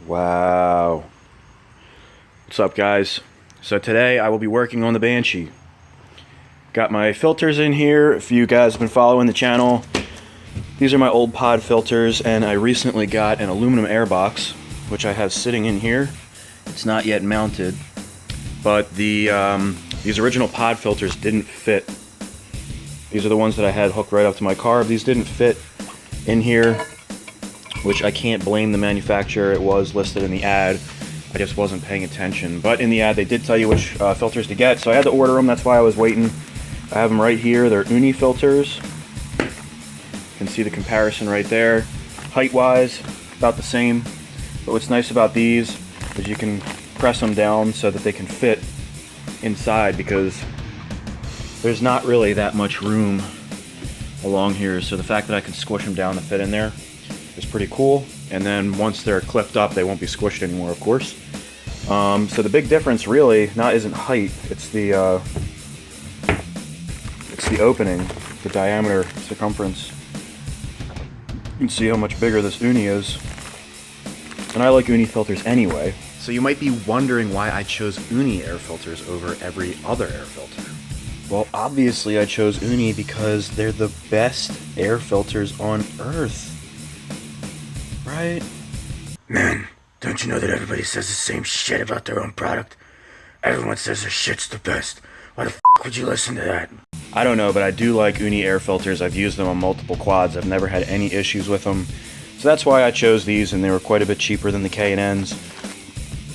Wow. What's up, guys? So today I will be working on the Banshee. Got my filters in here. If you guys have been following the channel, these are my old pod filters, and I recently got an aluminum airbox, which I have sitting in here. It's not yet mounted, but these original pod filters didn't fit. These are the ones that I had hooked right up to my carb. These didn't fit in here, which I can't blame the manufacturer. It was listed in the ad. I just wasn't paying attention. But in the ad, they did tell you which filters to get, so I had to order them. That's why I was waiting. I have them right here. They're uni filters. You can see the comparison right there. Height-wise, about the same. But what's nice about these is you can press them down so that they can fit inside, because there's not really that much room along here. So the fact that I can squish them down to fit in there is pretty cool. And then once they're clipped up, they won't be squished anymore, of course. So the big difference really isn't height, it's the opening, the diameter, circumference. You can see how much bigger this uni is. And I like uni filters anyway. So you might be wondering why I chose uni air filters over every other air filter. Well, obviously I chose uni because they're the best air filters on Earth. Right? Man, don't you know that everybody says the same shit about their own product? Everyone says their shit's the best. Why the f*** would you listen to that? I don't know, but I do like uni air filters. I've used them on multiple quads. I've never had any issues with them. So that's why I chose these, and they were quite a bit cheaper than the K&Ns.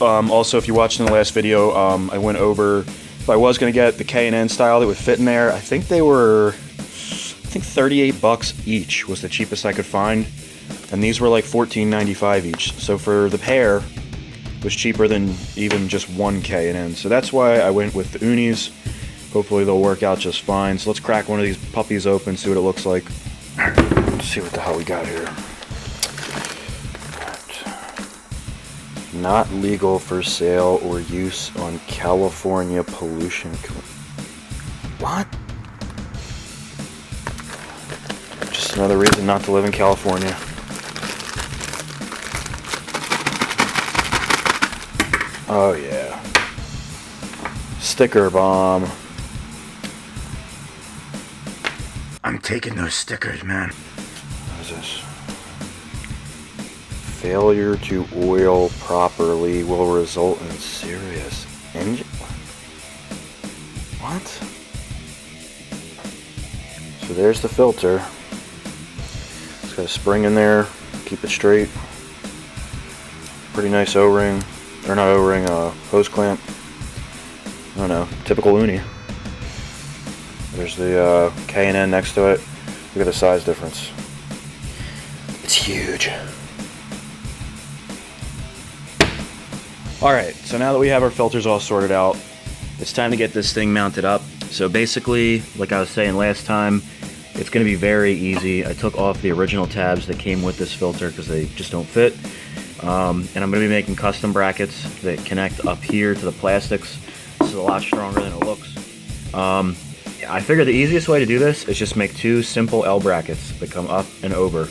Also, if you watched in the last video, I went over, if I was going to get the K&N style that would fit in there, I think they were, 38 bucks each was the cheapest I could find. And these were like $14.95 each. So for the pair, it was cheaper than even just one K&N. So that's why I went with the unis. Hopefully they'll work out just fine. So let's crack one of these puppies open, see what it looks like. Let's see what the hell we got here. Not legal for sale or use on California pollution. What? Just another reason not to live in California. Oh yeah. Sticker bomb. I'm taking those stickers, man. What is this? Failure to oil properly will result in serious engine. What? So there's the filter. It's got a spring in there, keep it straight. Pretty nice O-ring. Or not O-ring, hose clamp. I don't know, typical uni. There's the K&N next to it. Look at the size difference. It's huge. Alright, so now that we have our filters all sorted out, it's time to get this thing mounted up. So basically, like I was saying last time, it's going to be very easy. I took off the original tabs that came with this filter because they just don't fit. And I'm going to be making custom brackets that connect up here to the plastics. This is a lot stronger than it looks. I figured the easiest way to do this is just make two simple L brackets that come up and over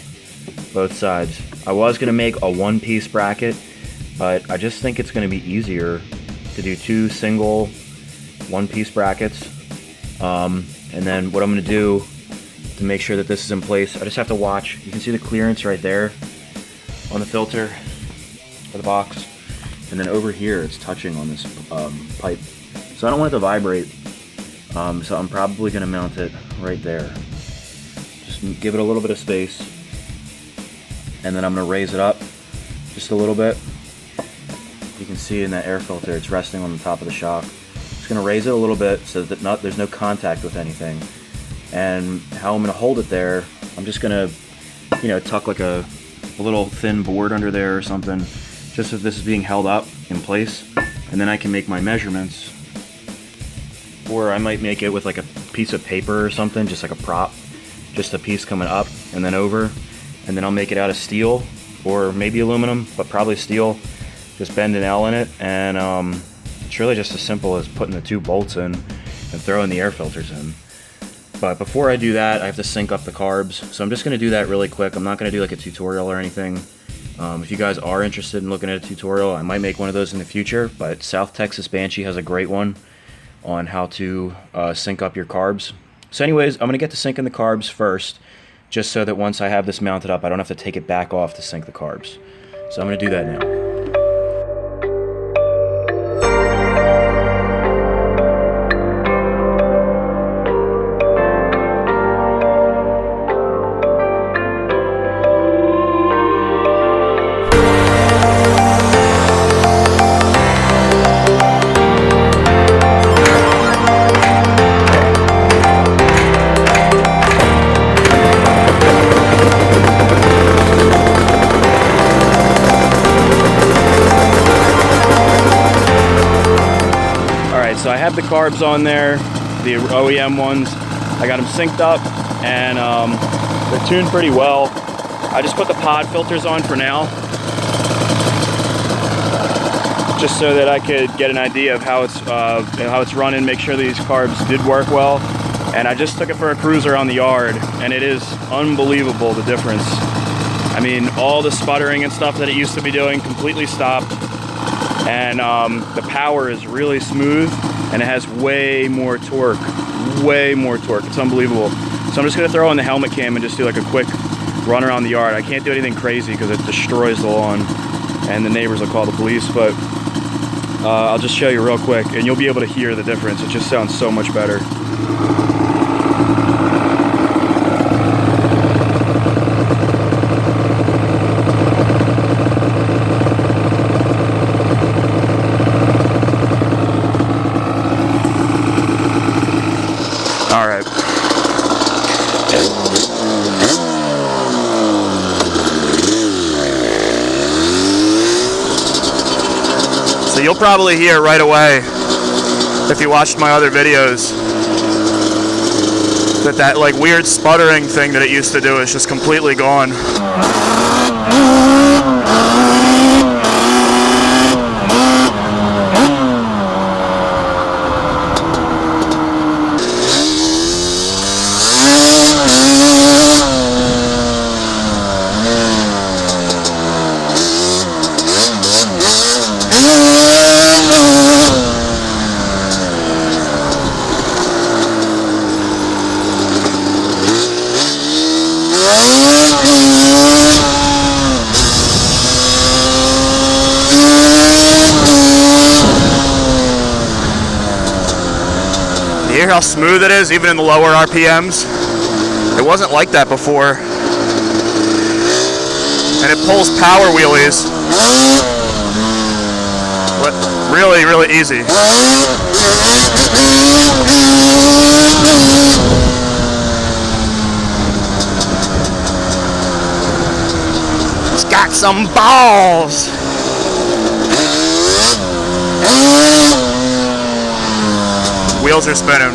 both sides. I was going to make a one-piece bracket, but I just think it's going to be easier to do two single one-piece brackets. And then what I'm going to do to make sure that this is in place, I just have to watch. You can see the clearance right there on the filter. The box, and then over here it's touching on this pipe, so I don't want it to vibrate, so I'm probably going to mount it right there. Just give it a little bit of space, and then I'm going to raise it up just a little bit. You can see in that air filter it's resting on the top of the shock. Just going to raise it a little bit so that there's no contact with anything. And how I'm going to hold it there, I'm just going to tuck like a little thin board under there or something, just so this is being held up in place, and then I can make my measurements. Or I might make it with like a piece of paper or something, just like a prop, just a piece coming up and then over, and then I'll make it out of steel or maybe aluminum, but probably steel. Just bend an L in it, and it's really just as simple as putting the two bolts in and throwing the air filters in. But before I do that, I have to sync up the carbs, so I'm just going to do that really quick. I'm not going to do like a tutorial or anything. If you guys are interested in looking at a tutorial, I might make one of those in the future, but South Texas Banshee has a great one on how to sync up your carbs. So anyways, I'm going to get to syncing the carbs first, just so that once I have this mounted up, I don't have to take it back off to sync the carbs. So I'm going to do that now. So I have the carbs on there, the OEM ones. I got them synced up, and they're tuned pretty well. I just put the pod filters on for now, just so that I could get an idea of how it's running, make sure these carbs did work well. And I just took it for a cruise around the yard, and it is unbelievable, the difference. I mean, all the sputtering and stuff that it used to be doing completely stopped, and the power is really smooth, and it has way more torque, It's unbelievable. So I'm just gonna throw on the helmet cam and just do like a quick run around the yard. I can't do anything crazy because it destroys the lawn and the neighbors will call the police, but I'll just show you real quick and you'll be able to hear the difference. It just sounds so much better. All right. So you'll probably hear right away, if you watched my other videos, that like weird sputtering thing that it used to do is just completely gone. You hear how smooth it is, even in the lower RPMs? It wasn't like that before. And it pulls power wheelies. But really, really easy. It's got some balls. Wheels are spinning.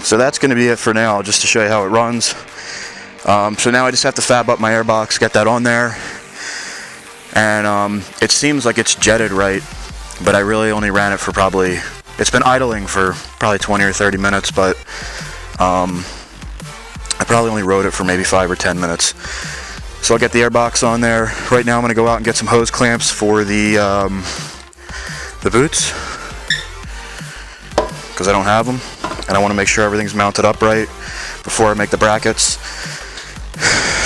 So that's going to be it for now, just to show you how it runs. So now I just have to fab up my Airbox, get that on there, and it seems like it's jetted right, but I really only ran it for probably, it's been idling for probably 20 or 30 minutes, but I probably only rode it for maybe 5 or 10 minutes. So I'll get the Airbox on there. Right now I'm going to go out and get some hose clamps for the boots, because I don't have them, and I want to make sure everything's mounted up right before I make the brackets.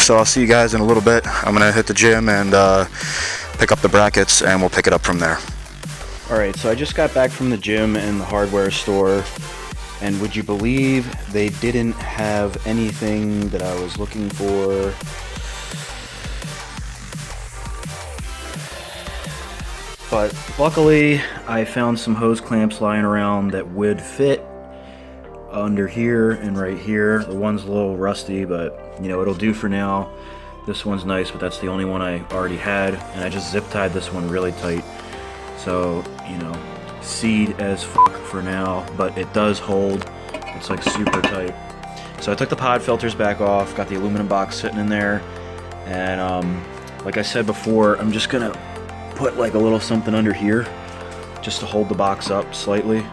So I'll see you guys in a little bit. I'm gonna hit the gym and pick up the brackets, and we'll pick it up from there. Alright, so I just got back from the gym and the hardware store, and would you believe they didn't have anything that I was looking for? But luckily I found some hose clamps lying around that would fit under here and right here. The one's a little rusty, but you know, it'll do for now. This one's nice, but that's the only one I already had, and I just zip tied this one really tight. So, you know, seed as fuck for now, but it does hold. It's like super tight. So I took the pod filters back off, got the aluminum box sitting in there, and like I said before, I'm just gonna put like a little something under here just to hold the box up slightly.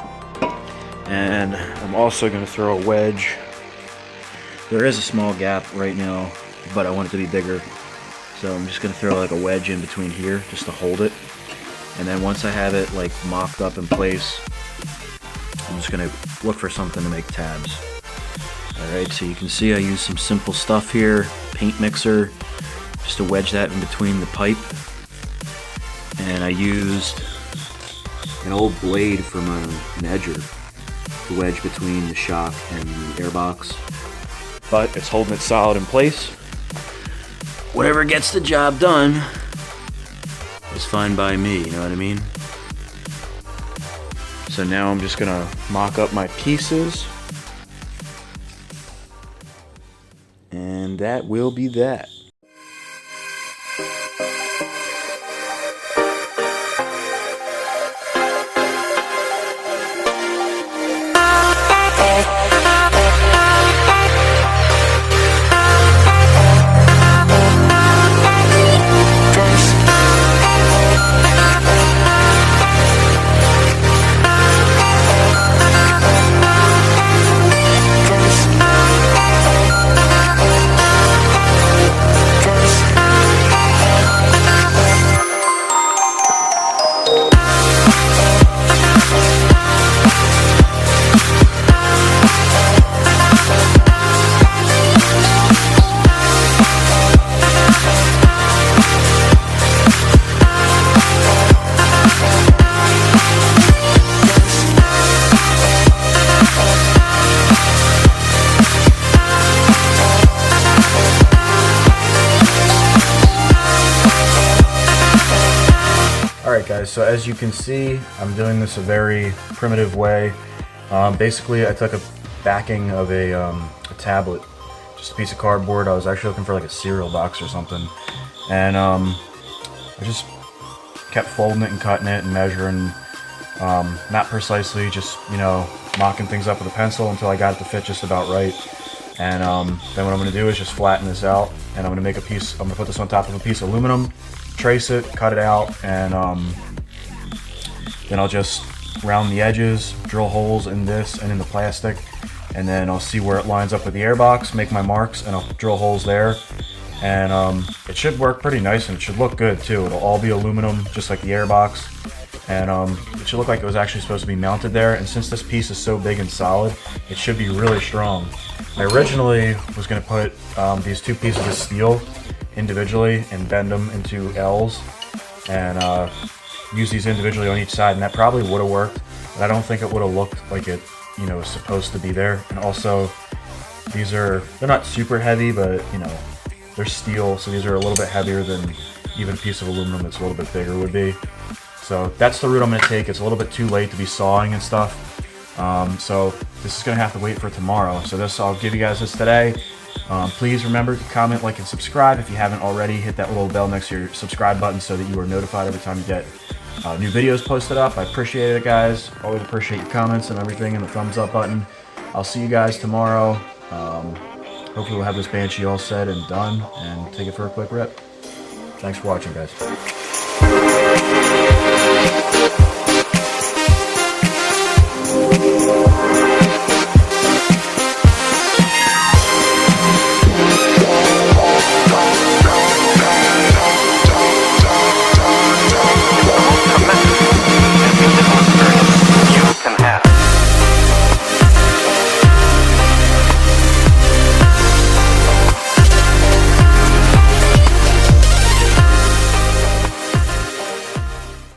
And I'm also gonna throw a wedge. There is a small gap right now, but I want it to be bigger. So I'm just gonna throw like a wedge in between here just to hold it. And then once I have it like mocked up in place, I'm just gonna look for something to make tabs. Alright, so you can see I use some simple stuff here. Paint mixer, just to wedge that in between the pipe. And I used an old blade from an edger to wedge between the shock and the airbox. But it's holding it solid in place. Whatever gets the job done is fine by me, you know what I mean? So now I'm just gonna mock up my pieces. And that will be that. Alright guys, so as you can see, I'm doing this a very primitive way. Basically, I took a backing of a tablet, just a piece of cardboard. I was actually looking for like a cereal box or something. And I just kept folding it and cutting it and measuring, not precisely, just, you know, mocking things up with a pencil until I got it to fit just about right. And then what I'm going to do is just flatten this out, and I'm going to make a piece, I'm going to put this on top of a piece of aluminum, trace it, cut it out, and then I'll just round the edges, drill holes in this and in the plastic, and then I'll see where it lines up with the airbox, make my marks, and I'll drill holes there. And it should work pretty nice, and it should look good too. It'll all be aluminum, just like the airbox, and it should look like it was actually supposed to be mounted there. And since this piece is so big and solid, it should be really strong. I originally was going to put these two pieces of steel individually and bend them into L's and use these individually on each side, and that probably would have worked, but I don't think it would have looked like it, you know, was supposed to be there. And also, they're not super heavy, but you know, they're steel, so these are a little bit heavier than even a piece of aluminum that's a little bit bigger would be. So that's the route I'm going to take. It's a little bit too late to be sawing and stuff, so this is going to have to wait for tomorrow. So I'll give you guys this today. Please remember to comment, like, and subscribe if you haven't already. Hit that little bell next to your subscribe button so that you are notified every time you get new videos posted up. I appreciate it, guys. Always appreciate your comments and everything, and the thumbs up button. I'll see you guys tomorrow. Hopefully we'll have this Banshee all set and done and take it for a quick rip. Thanks for watching, guys.